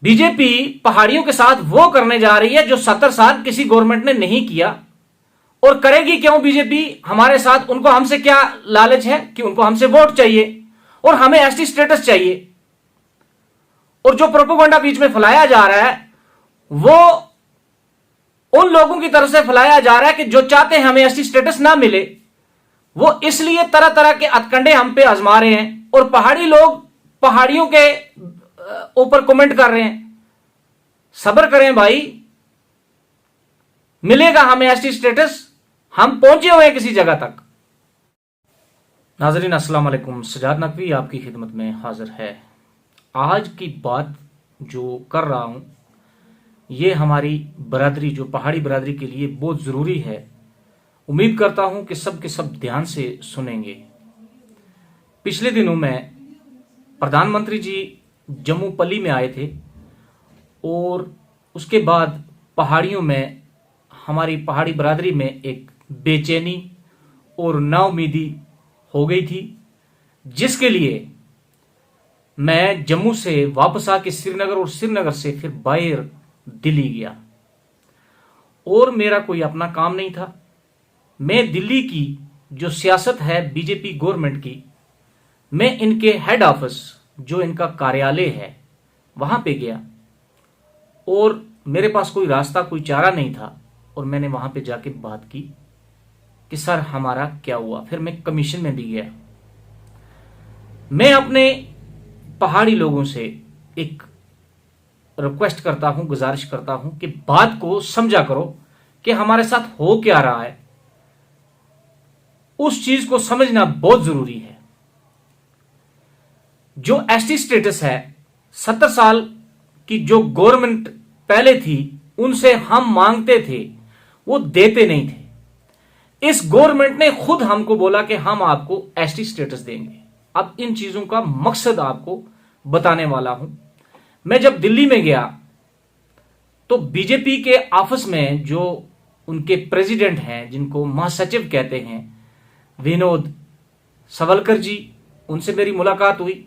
BJP पहाड़ियों के साथ वो करने जा रही है जो 70 साल किसी गवर्नमेंट ने नहीं किया। और करेगी क्यों बीजेपी हमारे साथ? उनको हमसे क्या लालच है कि उनको हमसे वोट चाहिए और हमें एसटी स्टेटस चाहिए। और जो प्रोपेगेंडा बीच में फैलाया जा रहा है वो उन लोगों की तरफ से फैलाया जा रहा है कि जो चाहते हैं हमें एसटी स्टेटस ना मिले, वो इसलिए तरह तरह के हथकंडे हम पे आजमा रहे हैं। और पहाड़ी लोग पहाड़ियों के ऊपर कमेंट कर रहे हैं। सब्र करें भाई, मिलेगा हमें एसटी स्टेटस, हम पहुंचे हुए हैं किसी जगह तक। नाजरीन अस्सलाम वालेकुम, सजाद नकवी आपकी खिदमत में हाजिर है। आज की बात जो कर रहा हूं ये हमारी बरादरी, जो पहाड़ी बरादरी के लिए बहुत जरूरी है। उम्मीद करता हूं कि सब के सब ध्यान से सुनेंगे। पिछले दिनों में प्रधानमंत्री जी जम्मू पल्ली में आए थे और उसके बाद पहाड़ियों में, हमारी पहाड़ी बरादरी में एक बेचैनी और नाउमीदी हो गई थी, जिसके लिए मैं जम्मू से वापस आके श्रीनगर और श्रीनगर से फिर बाहर दिल्ली गया। और मेरा कोई अपना काम नहीं था। मैं दिल्ली की जो सियासत है बीजेपी गवर्नमेंट की, मैं इनके हेड ऑफिस, जो इनका कार्यालय है, वहां पे गया और मेरे पास कोई रास्ता, कोई चारा नहीं था। और मैंने वहां पे जाके बात की कि सर हमारा क्या हुआ। फिर मैं कमीशन में भी गया। मैं अपने पहाड़ी लोगों से एक रिक्वेस्ट करता हूं, गुजारिश करता हूं कि बात को समझा करो कि हमारे साथ हो क्या रहा है। उस चीज को समझना बहुत जरूरी है। जो एसटी स्टेटस है, 70 साल की जो गवर्नमेंट पहले थी उनसे हम मांगते थे, वो देते नहीं थे। इस गवर्नमेंट ने खुद हमको बोला कि हम आपको एसटी स्टेटस देंगे। अब इन चीजों का मकसद आपको बताने वाला हूं। मैं जब दिल्ली में गया तो बीजेपी के ऑफिस में जो उनके प्रेसिडेंट हैं, जिनको महासचिव कहते हैं, विनोद सवलकर जी, उनसे मेरी मुलाकात हुई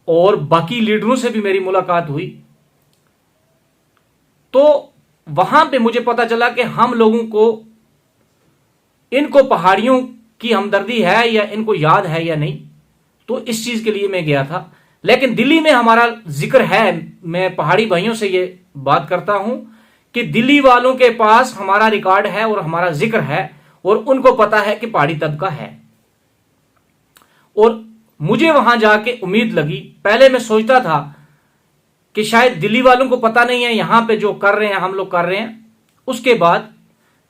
और बाकी लीडरों से भी मेरी मुलाकात हुई। तो वहां पे मुझे पता चला कि हम लोगों को, इनको पहाड़ियों की हमदर्दी है या इनको याद है या नहीं। तो इस चीज के लिए मैं गया था। लेकिन दिल्ली में हमारा जिक्र है। मैं पहाड़ी भाइयों से ये बात करता हूं कि दिल्ली वालों के पास हमारा रिकॉर्ड है और हमारा जिक्र है और उनको पता है कि पहाड़ी तबका है। और मुझे वहां जाके उम्मीद लगी, पहले मैं सोचता था कि शायद दिल्ली वालों को पता नहीं है यहां पे जो कर रहे हैं हम लोग कर रहे हैं। उसके बाद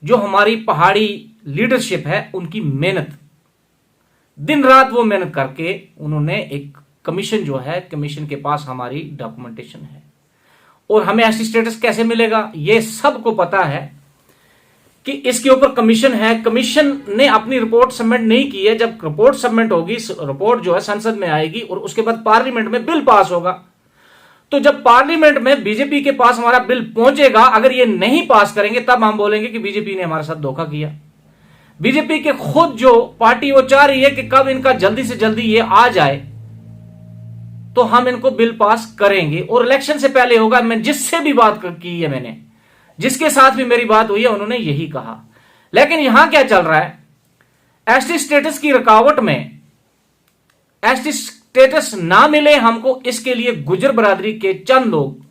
जो हमारी पहाड़ी लीडरशिप है, उनकी मेहनत, दिन रात वो मेहनत करके उन्होंने एक कमीशन जो है, कमीशन के पास हमारी डॉक्यूमेंटेशन है। और हमें ऐसी स्टेटस कैसे मिलेगा ये सबको पता है कि इसके ऊपर कमीशन है। कमीशन ने अपनी रिपोर्ट सबमिट नहीं की है। जब रिपोर्ट सबमिट होगी, रिपोर्ट जो है संसद में आएगी और उसके बाद पार्लियामेंट में बिल पास होगा। तो जब पार्लियामेंट में बीजेपी के पास हमारा बिल पहुंचेगा, अगर ये नहीं पास करेंगे तब हम बोलेंगे कि बीजेपी ने हमारे साथ धोखा किया। बीजेपी के खुद जो पार्टी, वो चाह रही है कि कब इनका जल्दी से जल्दी ये आ जाए तो हम इनको बिल पास करेंगे और इलेक्शन से पहले होगा। मैं जिससे भी बात की है, मैंने जिसके साथ भी मेरी बात हुई है, उन्होंने यही कहा। लेकिन यहां क्या चल रहा है, एसटी स्टेटस की रुकावट में, एसटी स्टेटस ना मिले हमको, इसके लिए गुर्जर बरादरी के चंद लोग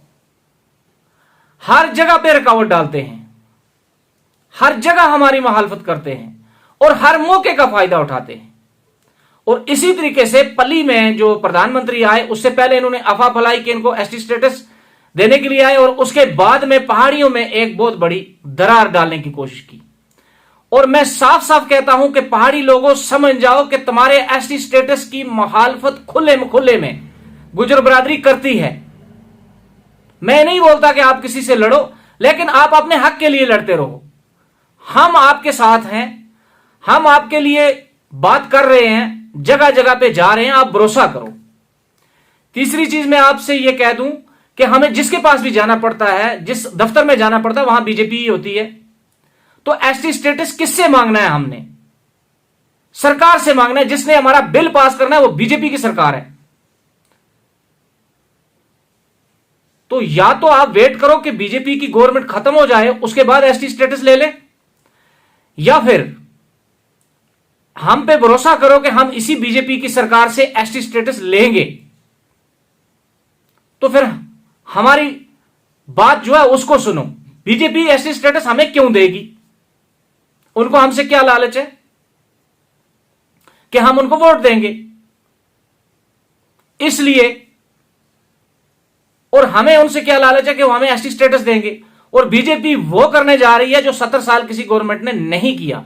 हर जगह पे रुकावट डालते हैं, हर जगह हमारी मुखालफत करते हैं और हर मौके का फायदा उठाते हैं। और इसी तरीके से पल्ली में जो प्रधानमंत्री आए, उससे पहले इन्होंने अफवाह फैलाई कि इनको एसटी स्टेटस देने के लिए आए और उसके बाद में पहाड़ियों में एक बहुत बड़ी दरार डालने की कोशिश की। और मैं साफ साफ कहता हूं कि पहाड़ी लोगों, समझ जाओ कि तुम्हारे एसटी स्टेटस की मुखालफत खुले में गुर्जर बरादरी करती है। मैं नहीं बोलता कि आप किसी से लड़ो, लेकिन आप अपने हक के लिए लड़ते रहो। हम आपके साथ हैं, हम आपके लिए बात कर रहे हैं, जगह जगह पे जा रहे हैं, आप भरोसा करो। तीसरी चीज मैं आपसे यह कह दूं कि हमें जिसके पास भी जाना पड़ता है, जिस दफ्तर में जाना पड़ता है, वहां बीजेपी ही होती है। तो एसटी स्टेटस किससे मांगना है? हमने सरकार से मांगना है। जिसने हमारा बिल पास करना है वो बीजेपी की सरकार है। तो या तो आप वेट करो कि बीजेपी की गवर्नमेंट खत्म हो जाए, उसके बाद एसटी स्टेटस ले लें, या फिर हम पे भरोसा करो कि हम इसी बीजेपी की सरकार से एसटी स्टेटस लेंगे, तो फिर हमारी बात जो है उसको सुनो। बीजेपी एसटी स्टेटस हमें क्यों देगी? उनको हमसे क्या लालच है कि हम उनको वोट देंगे? इसलिए, और हमें उनसे क्या लालच है कि वो हमें एसटी स्टेटस देंगे। और बीजेपी वो करने जा रही है जो 70 साल किसी गवर्नमेंट ने नहीं किया।